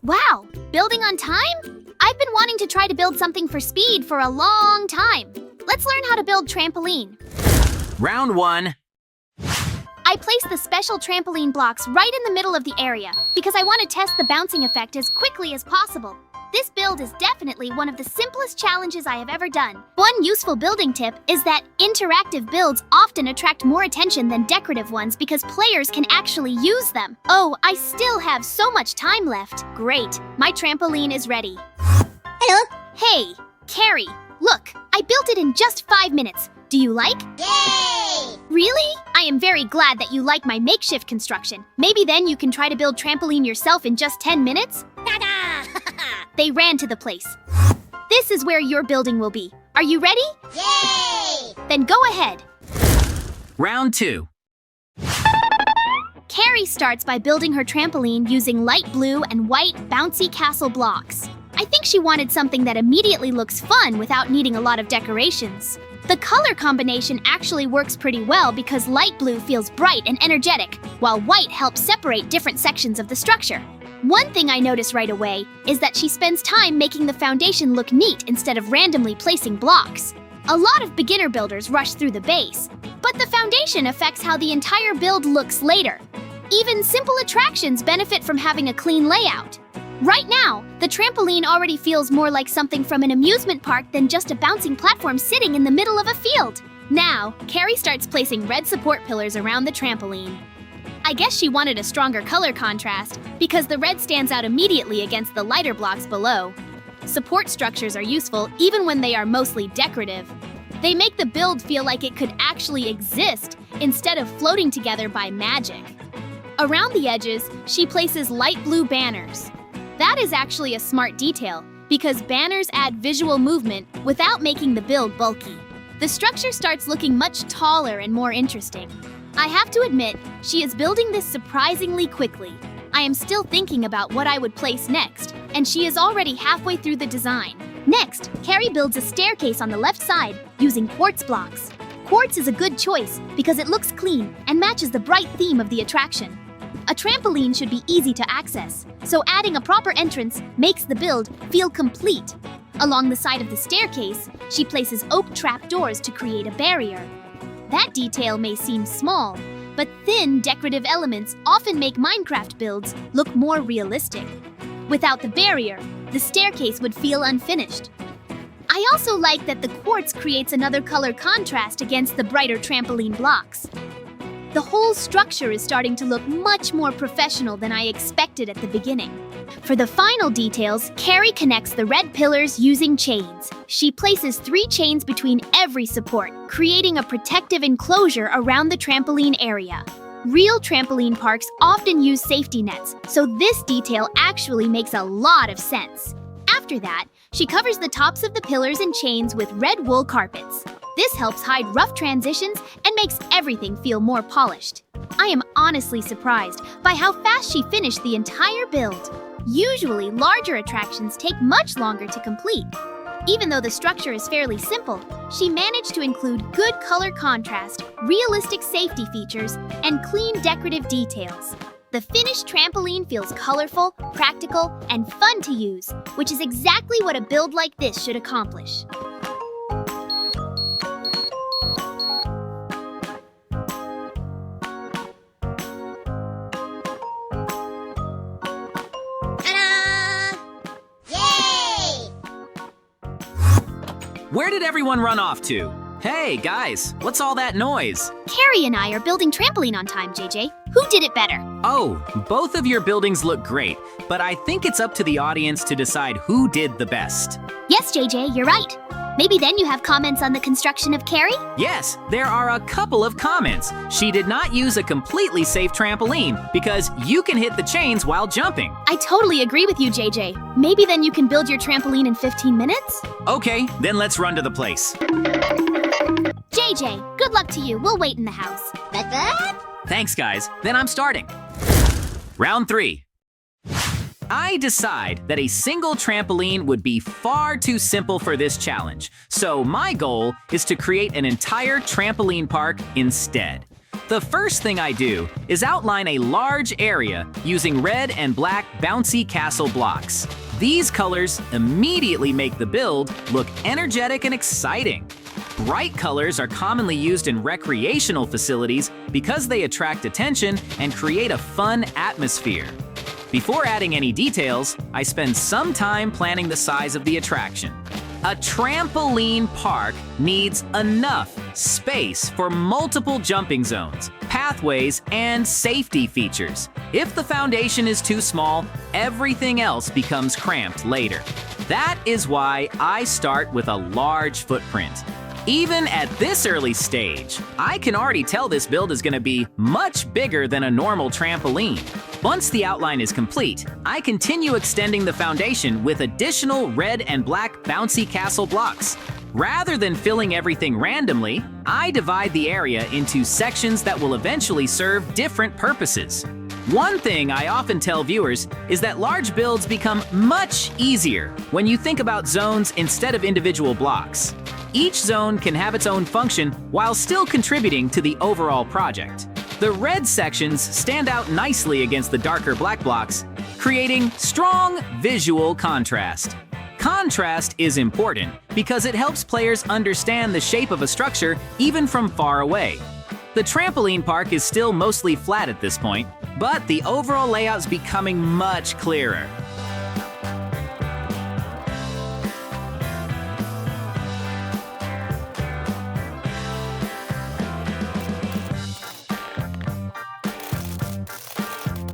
Wow, building on time? I've been wanting to try to build something for speed for a long time. Let's learn how to build trampoline. Round 1. I place the special trampoline blocks right in the middle of the area because I want to test the bouncing effect as quickly as possible. This build is definitely one of the simplest challenges I have ever done. One useful building tip is that interactive builds often attract more attention than decorative ones because players can actually use them. Oh, I still have so much time left. Great, my trampoline is ready. Hello. Hey, Carrie, look, I built it in just 5 minutes. Do you like? Yay! Really? I am very glad that you like my makeshift construction. Maybe then you can try to build trampoline yourself in just 10 minutes? Ta-da! They ran to the place. This is where your building will be. Are you ready? Yay! Then go ahead. Round 2. Carrie starts by building her trampoline using light blue and white bouncy castle blocks. I think she wanted something that immediately looks fun without needing a lot of decorations. The color combination actually works pretty well because light blue feels bright and energetic, while white helps separate different sections of the structure. One thing I notice right away is that she spends time making the foundation look neat instead of randomly placing blocks. A lot of beginner builders rush through the base, but the foundation affects how the entire build looks later. Even simple attractions benefit from having a clean layout. Right now, the trampoline already feels more like something from an amusement park than just a bouncing platform sitting in the middle of a field. Now, Carrie starts placing red support pillars around the trampoline. I guess she wanted a stronger color contrast because the red stands out immediately against the lighter blocks below. Support structures are useful even when they are mostly decorative. They make the build feel like it could actually exist instead of floating together by magic. Around the edges, she places light blue banners. That is actually a smart detail because banners add visual movement without making the build bulky. The structure starts looking much taller and more interesting. I have to admit, she is building this surprisingly quickly. I am still thinking about what I would place next, and she is already halfway through the design. Next, Carrie builds a staircase on the left side using quartz blocks. Quartz is a good choice because it looks clean and matches the bright theme of the attraction. A trampoline should be easy to access, so adding a proper entrance makes the build feel complete. Along the side of the staircase, she places oak trap doors to create a barrier. That detail may seem small, but thin decorative elements often make Minecraft builds look more realistic. Without the barrier, the staircase would feel unfinished. I also like that the quartz creates another color contrast against the brighter trampoline blocks. The whole structure is starting to look much more professional than I expected at the beginning. For the final details, Carrie connects the red pillars using chains. She places 3 chains between every support, creating a protective enclosure around the trampoline area. Real trampoline parks often use safety nets, so this detail actually makes a lot of sense. After that, she covers the tops of the pillars and chains with red wool carpets. This helps hide rough transitions and makes everything feel more polished. I am honestly surprised by how fast she finished the entire build. Usually, larger attractions take much longer to complete. Even though the structure is fairly simple, she managed to include good color contrast, realistic safety features, and clean decorative details. The finished trampoline feels colorful, practical, and fun to use, which is exactly what a build like this should accomplish. Where did everyone run off to? Hey, guys, what's all that noise? Carrie and I are building trampoline on time, JJ. Who did it better? Oh, both of your buildings look great, but I think it's up to the audience to decide who did the best. Yes, JJ, you're right. Maybe then you have comments on the construction of Carrie? Yes, there are a couple of comments. She did not use a completely safe trampoline because you can hit the chains while jumping. I totally agree with you, JJ. Maybe then you can build your trampoline in 15 minutes? Okay, then let's run to the place. JJ, good luck to you. We'll wait in the house. Thanks, guys. Then I'm starting. Round 3. I decide that a single trampoline would be far too simple for this challenge, so my goal is to create an entire trampoline park instead. The first thing I do is outline a large area using red and black bouncy castle blocks. These colors immediately make the build look energetic and exciting. Bright colors are commonly used in recreational facilities because they attract attention and create a fun atmosphere. Before adding any details, I spend some time planning the size of the attraction. A trampoline park needs enough space for multiple jumping zones, pathways, and safety features. If the foundation is too small, everything else becomes cramped later. That is why I start with a large footprint. Even at this early stage, I can already tell this build is going to be much bigger than a normal trampoline. Once the outline is complete, I continue extending the foundation with additional red and black bouncy castle blocks. Rather than filling everything randomly, I divide the area into sections that will eventually serve different purposes. One thing I often tell viewers is that large builds become much easier when you think about zones instead of individual blocks. Each zone can have its own function while still contributing to the overall project. The red sections stand out nicely against the darker black blocks, creating strong visual contrast. Contrast is important because it helps players understand the shape of a structure even from far away. The trampoline park is still mostly flat at this point, but the overall layout is becoming much clearer.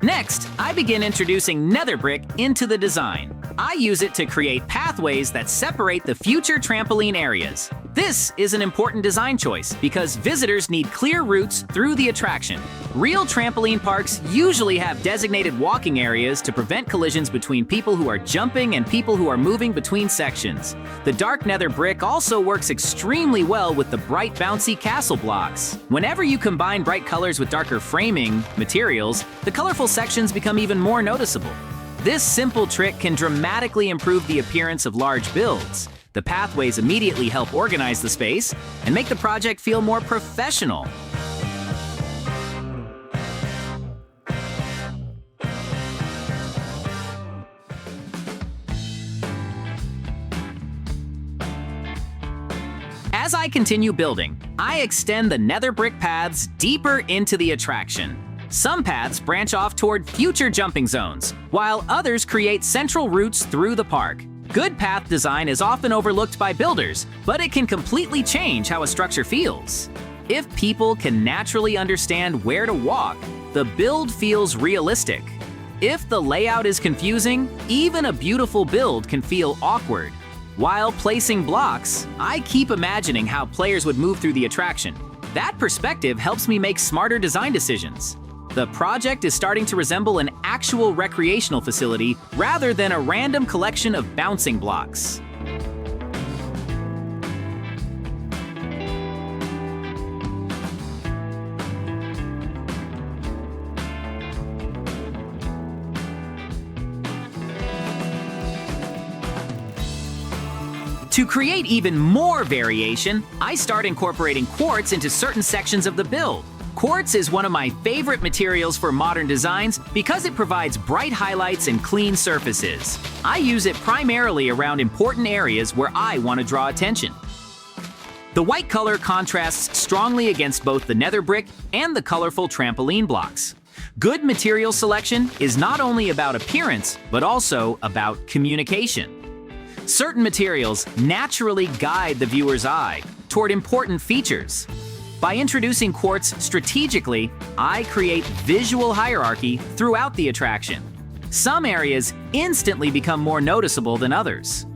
Next, I begin introducing nether brick into the design. I use it to create pathways that separate the future trampoline areas. This is an important design choice because visitors need clear routes through the attraction. Real trampoline parks usually have designated walking areas to prevent collisions between people who are jumping and people who are moving between sections. The dark nether brick also works extremely well with the bright bouncy castle blocks. Whenever you combine bright colors with darker framing materials, the colorful sections become even more noticeable. This simple trick can dramatically improve the appearance of large builds. The pathways immediately help organize the space and make the project feel more professional. As I continue building, I extend the nether brick paths deeper into the attraction. Some paths branch off toward future jumping zones, while others create central routes through the park. Good path design is often overlooked by builders, but it can completely change how a structure feels. If people can naturally understand where to walk, the build feels realistic. If the layout is confusing, even a beautiful build can feel awkward. While placing blocks, I keep imagining how players would move through the attraction. That perspective helps me make smarter design decisions. The project is starting to resemble an actual recreational facility rather than a random collection of bouncing blocks. To create even more variation, I start incorporating quartz into certain sections of the build. Quartz is one of my favorite materials for modern designs because it provides bright highlights and clean surfaces. I use it primarily around important areas where I want to draw attention. The white color contrasts strongly against both the nether brick and the colorful trampoline blocks. Good material selection is not only about appearance, but also about communication. Certain materials naturally guide the viewer's eye toward important features. By introducing quartz strategically, I create visual hierarchy throughout the attraction. Some areas instantly become more noticeable than others.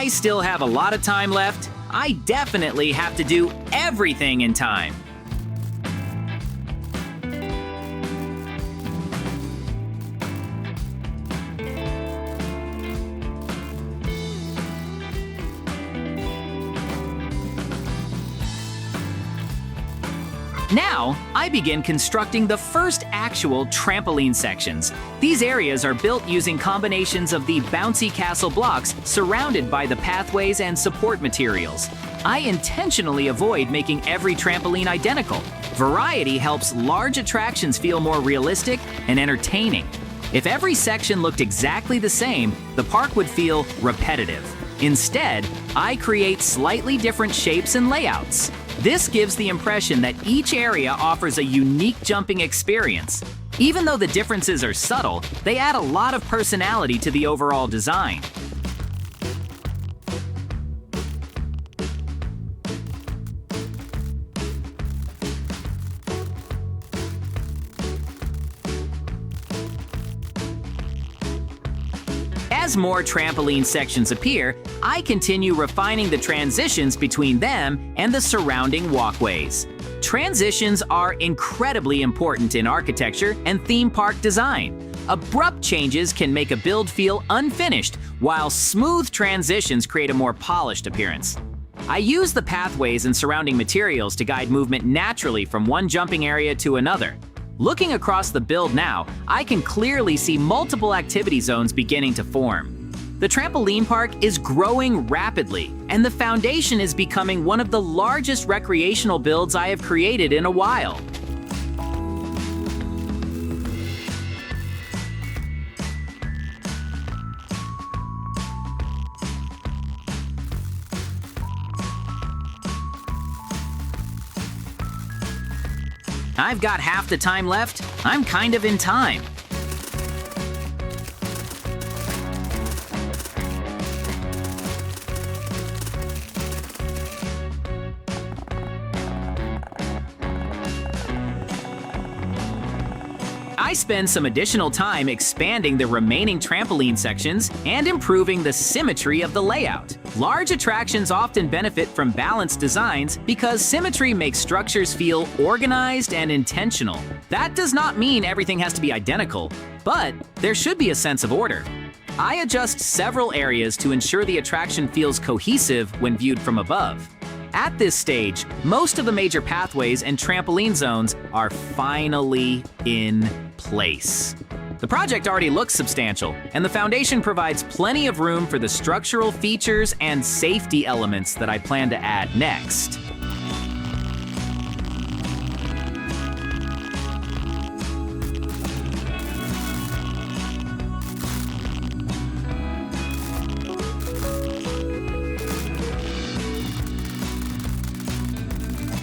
I still have a lot of time left. I definitely have to do everything in time. Now, I begin constructing the first actual trampoline sections. These areas are built using combinations of the bouncy castle blocks surrounded by the pathways and support materials. I intentionally avoid making every trampoline identical. Variety helps large attractions feel more realistic and entertaining. If every section looked exactly the same, the park would feel repetitive. Instead, I create slightly different shapes and layouts. This gives the impression that each area offers a unique jumping experience. Even though the differences are subtle, they add a lot of personality to the overall design. As more trampoline sections appear, I continue refining the transitions between them and the surrounding walkways. Transitions are incredibly important in architecture and theme park design. Abrupt changes can make a build feel unfinished, while smooth transitions create a more polished appearance. I use the pathways and surrounding materials to guide movement naturally from one jumping area to another. Looking across the build now, I can clearly see multiple activity zones beginning to form. The trampoline park is growing rapidly, and the foundation is becoming one of the largest recreational builds I have created in a while. I've got half the time left. I'm kind of in time. I spend some additional time expanding the remaining trampoline sections and improving the symmetry of the layout. Large attractions often benefit from balanced designs because symmetry makes structures feel organized and intentional. That does not mean everything has to be identical, but there should be a sense of order. I adjust several areas to ensure the attraction feels cohesive when viewed from above. At this stage, most of the major pathways and trampoline zones are finally in place. The project already looks substantial, and the foundation provides plenty of room for the structural features and safety elements that I plan to add next.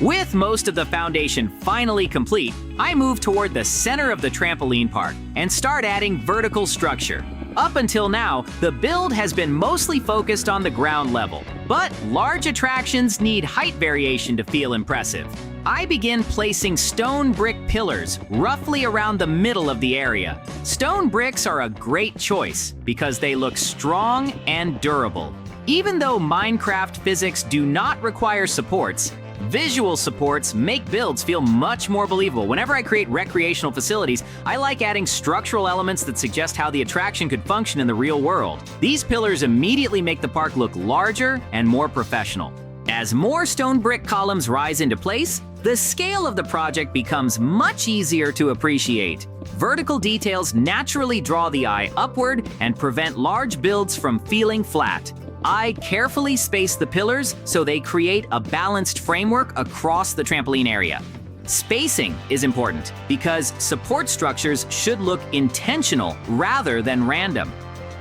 With most of the foundation finally complete, I move toward the center of the trampoline park and start adding vertical structure. Up until now, the build has been mostly focused on the ground level, but large attractions need height variation to feel impressive. I begin placing stone brick pillars roughly around the middle of the area. Stone bricks are a great choice because they look strong and durable. Even though Minecraft physics do not require supports, visual supports make builds feel much more believable. Whenever I create recreational facilities, I like adding structural elements that suggest how the attraction could function in the real world. These pillars immediately make the park look larger and more professional. As more stone brick columns rise into place, the scale of the project becomes much easier to appreciate. Vertical details naturally draw the eye upward and prevent large builds from feeling flat. I carefully space the pillars so they create a balanced framework across the trampoline area. Spacing is important because support structures should look intentional rather than random.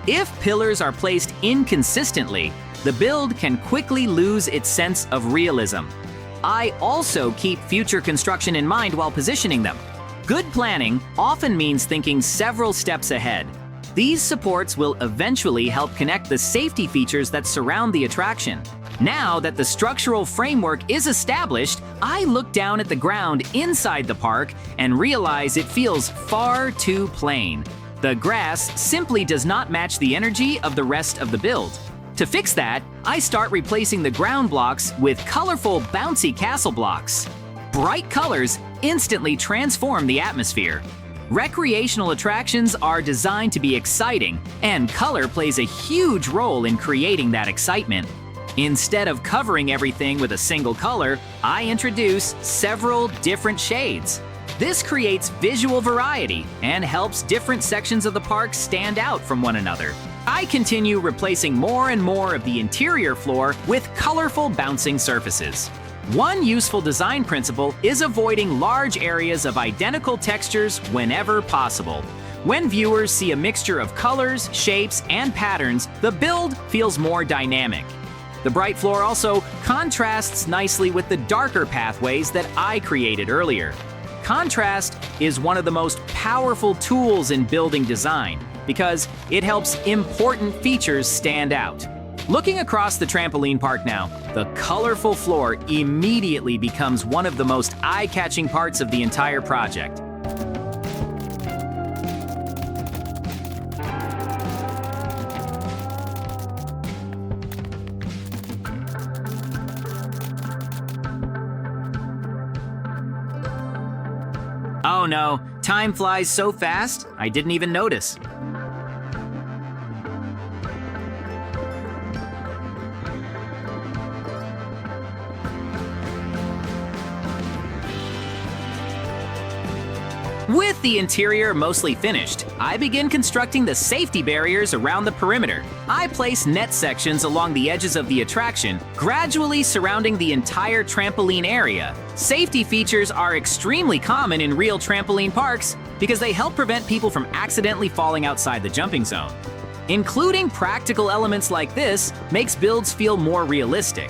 If pillars are placed inconsistently, the build can quickly lose its sense of realism. I also keep future construction in mind while positioning them. Good planning often means thinking several steps ahead. These supports will eventually help connect the safety features that surround the attraction. Now that the structural framework is established, I look down at the ground inside the park and realize it feels far too plain. The grass simply does not match the energy of the rest of the build. To fix that, I start replacing the ground blocks with colorful, bouncy castle blocks. Bright colors instantly transform the atmosphere. Recreational attractions are designed to be exciting, and color plays a huge role in creating that excitement. Instead of covering everything with a single color, I introduce several different shades. This creates visual variety and helps different sections of the park stand out from one another. I continue replacing more and more of the interior floor with colorful bouncing surfaces. One useful design principle is avoiding large areas of identical textures whenever possible. When viewers see a mixture of colors, shapes, and patterns, the build feels more dynamic. The bright floor also contrasts nicely with the darker pathways that I created earlier. Contrast is one of the most powerful tools in building design because it helps important features stand out. Looking across the trampoline park now, the colorful floor immediately becomes one of the most eye-catching parts of the entire project. Oh no, time flies so fast, I didn't even notice. With the interior mostly finished, I begin constructing the safety barriers around the perimeter. I place net sections along the edges of the attraction, gradually surrounding the entire trampoline area. Safety features are extremely common in real trampoline parks because they help prevent people from accidentally falling outside the jumping zone. Including practical elements like this makes builds feel more realistic.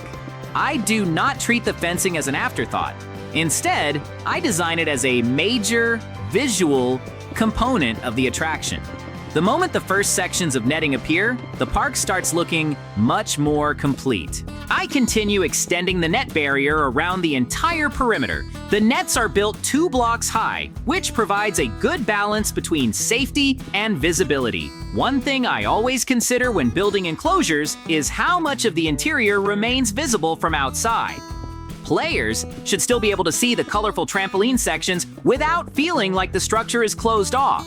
I do not treat the fencing as an afterthought. Instead, I design it as a major visual component of the attraction. The moment the first sections of netting appear, the park starts looking much more complete. I continue extending the net barrier around the entire perimeter. The nets are built 2 blocks high, which provides a good balance between safety and visibility. One thing I always consider when building enclosures is how much of the interior remains visible from outside. Players should still be able to see the colorful trampoline sections without feeling like the structure is closed off.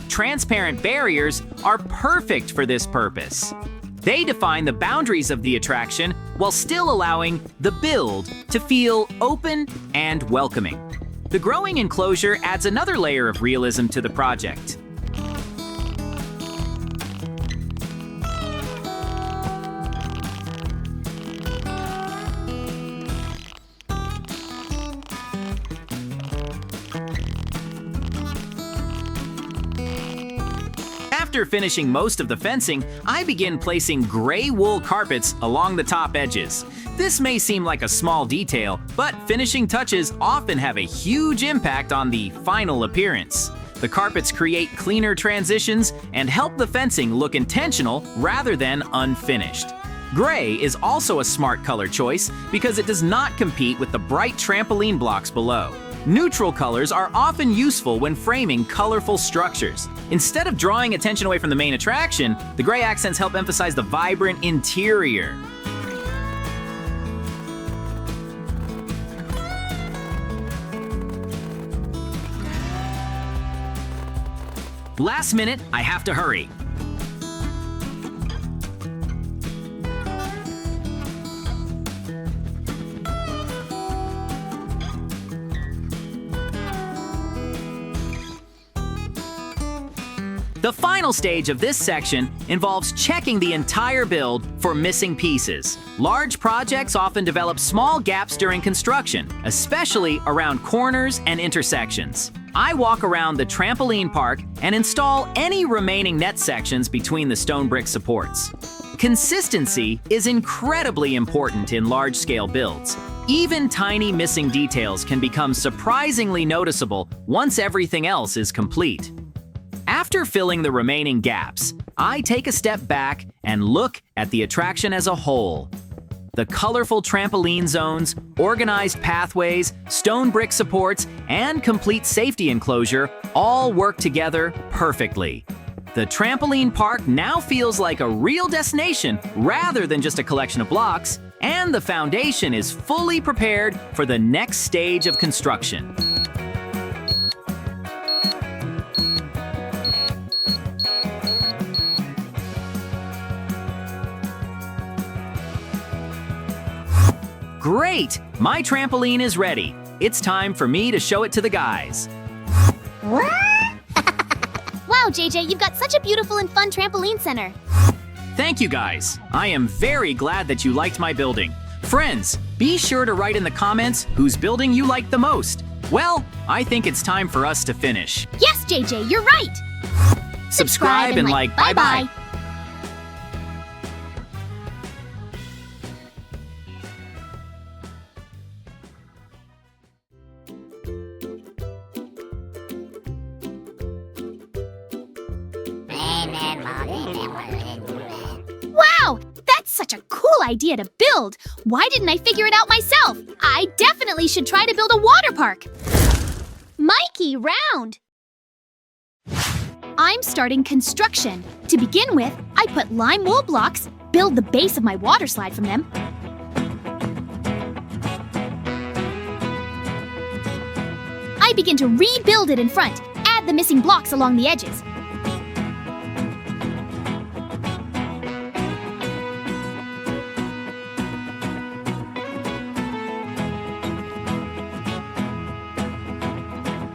Transparent barriers are perfect for this purpose. They define the boundaries of the attraction while still allowing the build to feel open and welcoming. The growing enclosure adds another layer of realism to the project. After finishing most of the fencing, I begin placing gray wool carpets along the top edges. This may seem like a small detail, but finishing touches often have a huge impact on the final appearance. The carpets create cleaner transitions and help the fencing look intentional rather than unfinished. Gray is also a smart color choice because it does not compete with the bright trampoline blocks below. Neutral colors are often useful when framing colorful structures. Instead of drawing attention away from the main attraction, the gray accents help emphasize the vibrant interior. Last minute, I have to hurry. The final stage of this section involves checking the entire build for missing pieces. Large projects often develop small gaps during construction, especially around corners and intersections. I walk around the trampoline park and install any remaining net sections between the stone brick supports. Consistency is incredibly important in large-scale builds. Even tiny missing details can become surprisingly noticeable once everything else is complete. After filling the remaining gaps, I take a step back and look at the attraction as a whole. The colorful trampoline zones, organized pathways, stone brick supports, and complete safety enclosure all work together perfectly. The trampoline park now feels like a real destination rather than just a collection of blocks, and the foundation is fully prepared for the next stage of construction. Great! My trampoline is ready. It's time for me to show it to the guys. What? Wow, JJ, you've got such a beautiful and fun trampoline center. Thank you guys. I am very glad that you liked my building. Friends, be sure to write in the comments whose building you liked the most. Well, I think it's time for us to finish. Yes, JJ, you're right. Subscribe and like. Bye-bye. Wow, that's such a cool idea to build. Why didn't I figure it out myself? I definitely should try to build a water park. Mikey, round. I'm starting construction. To begin with, I put lime wool blocks, build the base of my water slide from them. I begin to rebuild it in front, add the missing blocks along the edges.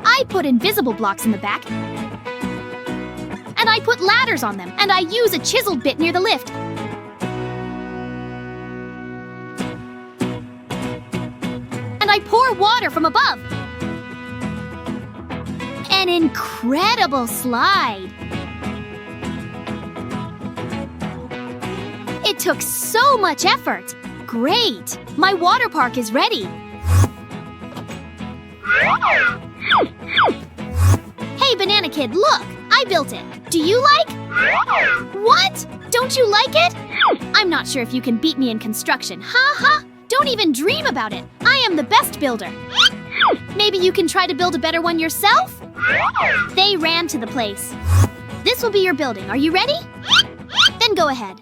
I put invisible blocks in the back, and I put ladders on them, and I use a chiseled bit near the lift. And I pour water from above. An incredible slide. It took so much effort. Great! My water park is ready. Hey, Banana Kid, look! I built it. Do you like? What? Don't you like it? I'm not sure if you can beat me in construction. Ha ha! Don't even dream about it. I am the best builder. Maybe you can try to build a better one yourself? They ran to the place. This will be your building. Are you ready? Then go ahead.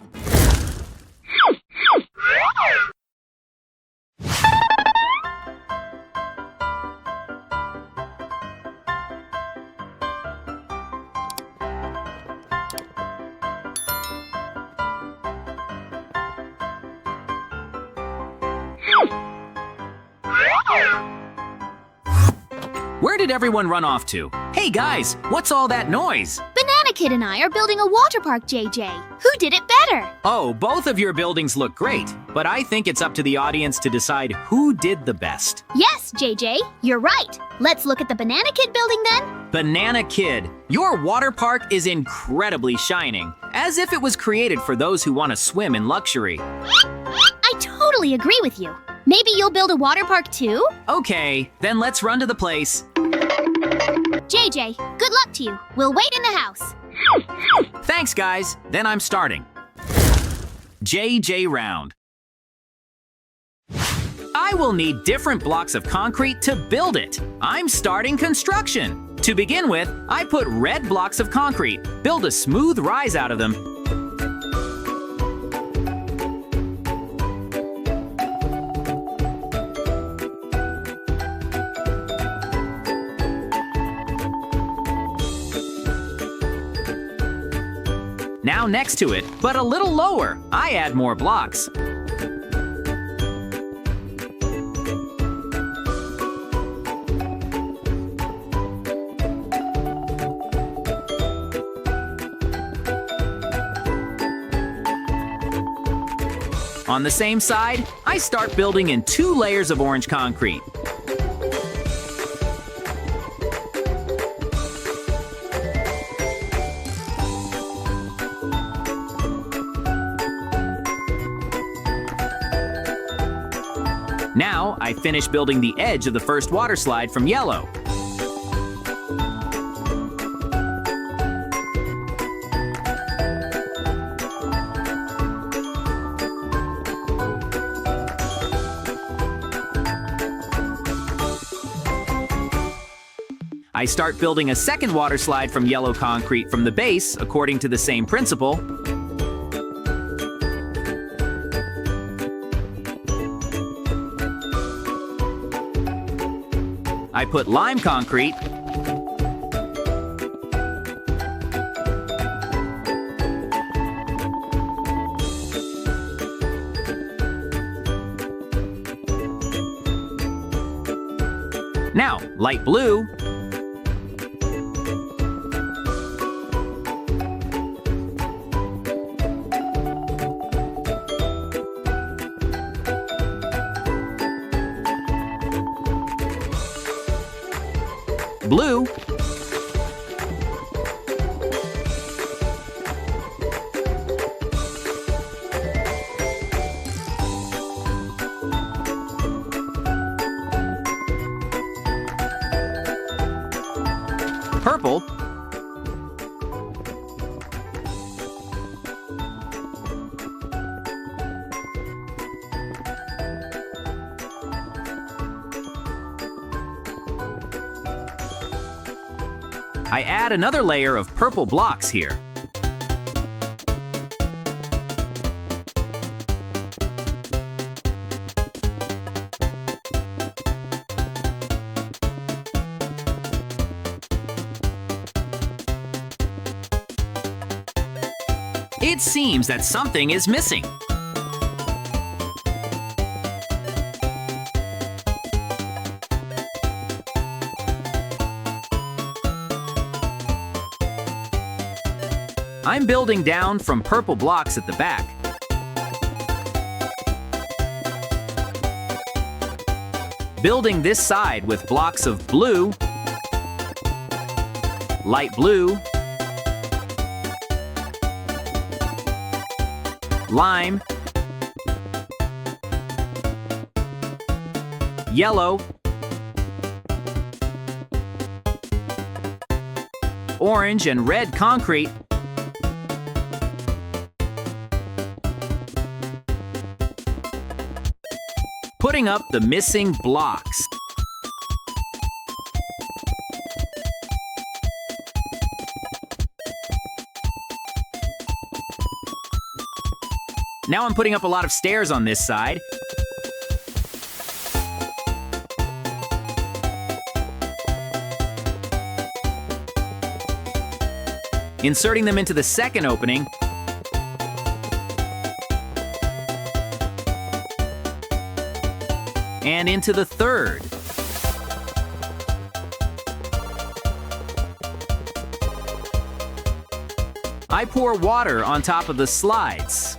Where did everyone run off to? Hey guys, what's all that noise? Banana Kid and I are building a water park, JJ. Who did it better? Oh, both of your buildings look great, but I think it's up to the audience to decide who did the best. Yes, JJ, you're right. Let's look at the Banana Kid building then. Banana Kid, your water park is incredibly shining, as if it was created for those who want to swim in luxury. I totally agree with you. Maybe you'll build a water park too? Okay, then let's run to the place. JJ, good luck to you. We'll wait in the house. Thanks, guys. Then I'm starting. JJ round. I will need different blocks of concrete to build it. I'm starting construction. To begin with, I put red blocks of concrete, build a smooth rise out of them. Now next to it, but a little lower, I add more blocks. On the same side, I start building in 2 layers of orange concrete. Now, I finish building the edge of the first water slide from yellow. I start building a second water slide from yellow concrete from the base according to the same principle. I put lime concrete, Now, light blue. Blue. Purple. I add another layer of purple blocks here. It seems that something is missing. I'm building down from purple blocks at the back. Building this side with blocks of blue, light blue, lime, yellow, orange and red concrete, putting up the missing blocks. Now I'm putting up a lot of stairs on this side. Inserting them into the second opening. And into the third. I pour water on top of the slides.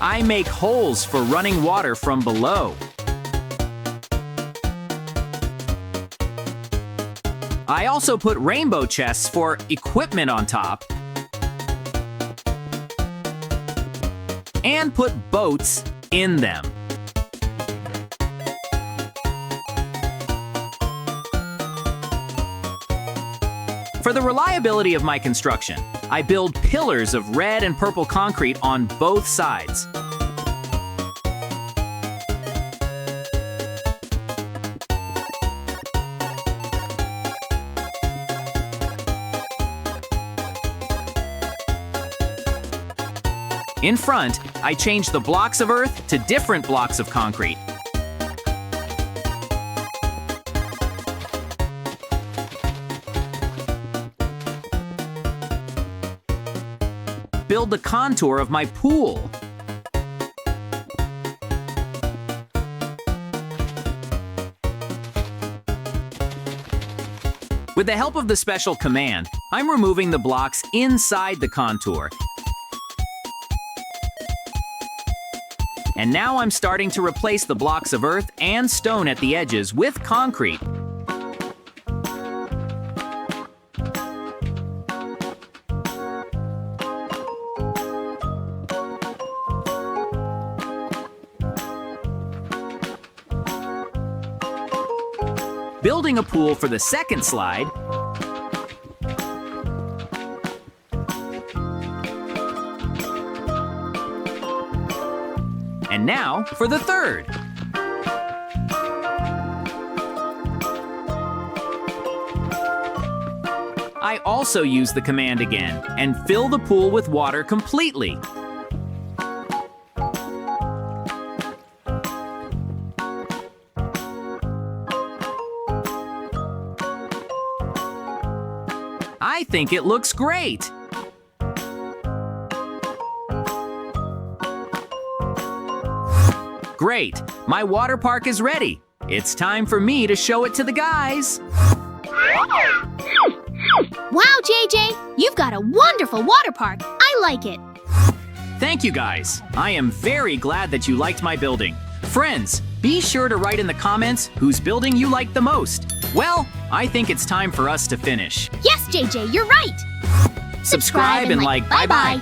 I make holes for running water from below. I also put rainbow chests for equipment on top. And put boats in them. For the reliability of my construction, I build pillars of red and purple concrete on both sides. In front, I change the blocks of earth to different blocks of concrete. Build the contour of my pool. With the help of the special command, I'm removing the blocks inside the contour. And now I'm starting to replace the blocks of earth and stone at the edges with concrete. Building a pool for the second slide. And now for the third. I also use the command again and fill the pool with water completely. I think it looks great. Great, my water park is ready. It's time for me to show it to the guys. Wow, JJ, you've got a wonderful water park. I like it. Thank you guys. I am very glad that you liked my building. Friends, be sure to write in the comments whose building you like the most. Well, I think it's time for us to finish. Yes, JJ, you're right. Subscribe and like. Bye-bye.